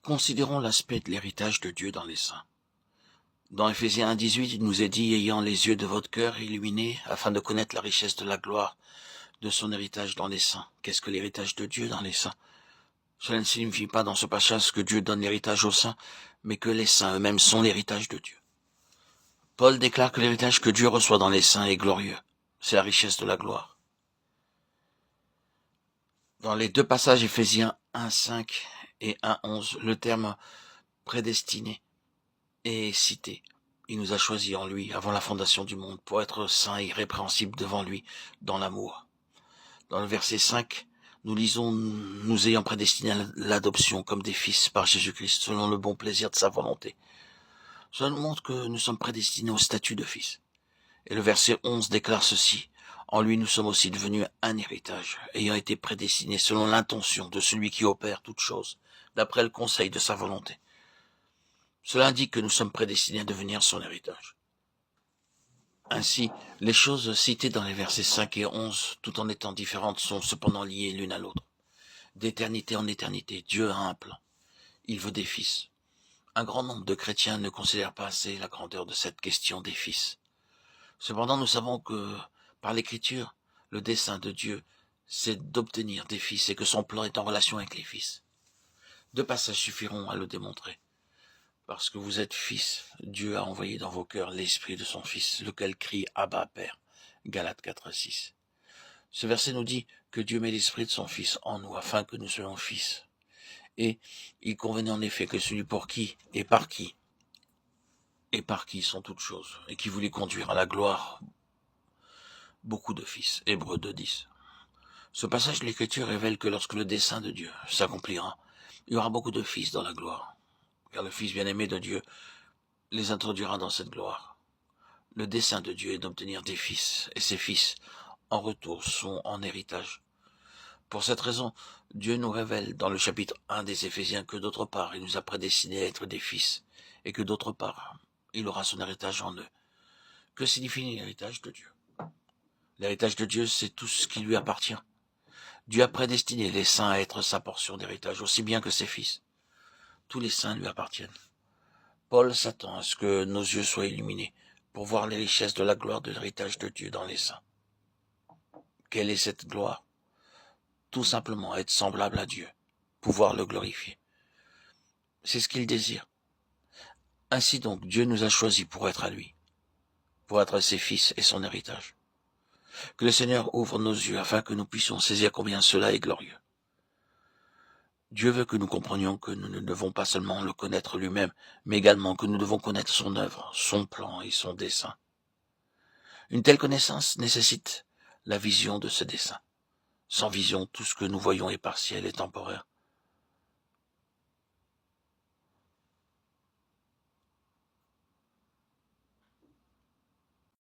Considérons l'aspect de l'héritage de Dieu dans les saints. Dans Ephésiens 1,18, il nous est dit « Ayant les yeux de votre cœur illuminés, afin de connaître la richesse de la gloire de son héritage dans les saints. » Qu'est-ce que l'héritage de Dieu dans les saints? Cela ne signifie pas dans ce passage que Dieu donne l'héritage aux saints, mais que les saints eux-mêmes sont l'héritage de Dieu. Paul déclare que l'héritage que Dieu reçoit dans les saints est glorieux. C'est la richesse de la gloire. Dans les deux passages Ephésiens 1,5 et 1,11, le terme prédestiné est cité. Il nous a choisis en lui avant la fondation du monde pour être saints et irrépréhensibles devant lui dans l'amour. Dans le verset 5, nous lisons « Nous ayant prédestinés à l'adoption comme des fils par Jésus-Christ selon le bon plaisir de sa volonté ». Cela nous montre que nous sommes prédestinés au statut de fils. Et le verset 11 déclare ceci. En lui, nous sommes aussi devenus un héritage, ayant été prédestinés selon l'intention de celui qui opère toutes choses, d'après le conseil de sa volonté. Cela indique que nous sommes prédestinés à devenir son héritage. Ainsi, les choses citées dans les versets 5 et 11, tout en étant différentes, sont cependant liées l'une à l'autre. D'éternité en éternité, Dieu a un plan. Il veut des fils. Un grand nombre de chrétiens ne considèrent pas assez la grandeur de cette question des fils. Cependant, nous savons que, par l'Écriture, le dessein de Dieu, c'est d'obtenir des fils et que son plan est en relation avec les fils. Deux passages suffiront à le démontrer. Parce que vous êtes fils, Dieu a envoyé dans vos cœurs l'esprit de son Fils, lequel crie « Abba, Père » Galates 4,6. Ce verset nous dit que Dieu met l'esprit de son Fils en nous, afin que nous soyons fils. Et il convenait en effet que celui pour qui et par qui sont toutes choses, et qui voulait conduire à la gloire beaucoup de fils. Hébreux 2,10. Ce passage de l'Écriture révèle que lorsque le dessein de Dieu s'accomplira, il y aura beaucoup de fils dans la gloire, car le Fils bien-aimé de Dieu les introduira dans cette gloire. Le dessein de Dieu est d'obtenir des fils, et ces fils, en retour, sont en héritage. Pour cette raison, Dieu nous révèle dans le chapitre 1 des Éphésiens que d'autre part, il nous a prédestinés à être des fils, et que d'autre part, il aura son héritage en eux. Que signifie l'héritage de Dieu? L'héritage de Dieu, c'est tout ce qui lui appartient. Dieu a prédestiné les saints à être sa portion d'héritage, aussi bien que ses fils. Tous les saints lui appartiennent. Paul s'attend à ce que nos yeux soient illuminés pour voir les richesses de la gloire de l'héritage de Dieu dans les saints. Quelle est cette gloire? Tout simplement être semblable à Dieu, pouvoir le glorifier. C'est ce qu'il désire. Ainsi donc, Dieu nous a choisis pour être à lui, pour être ses fils et son héritage. Que le Seigneur ouvre nos yeux afin que nous puissions saisir combien cela est glorieux. Dieu veut que nous comprenions que nous ne devons pas seulement le connaître lui-même, mais également que nous devons connaître son œuvre, son plan et son dessein. Une telle connaissance nécessite la vision de ce dessein. Sans vision, tout ce que nous voyons est partiel et temporaire.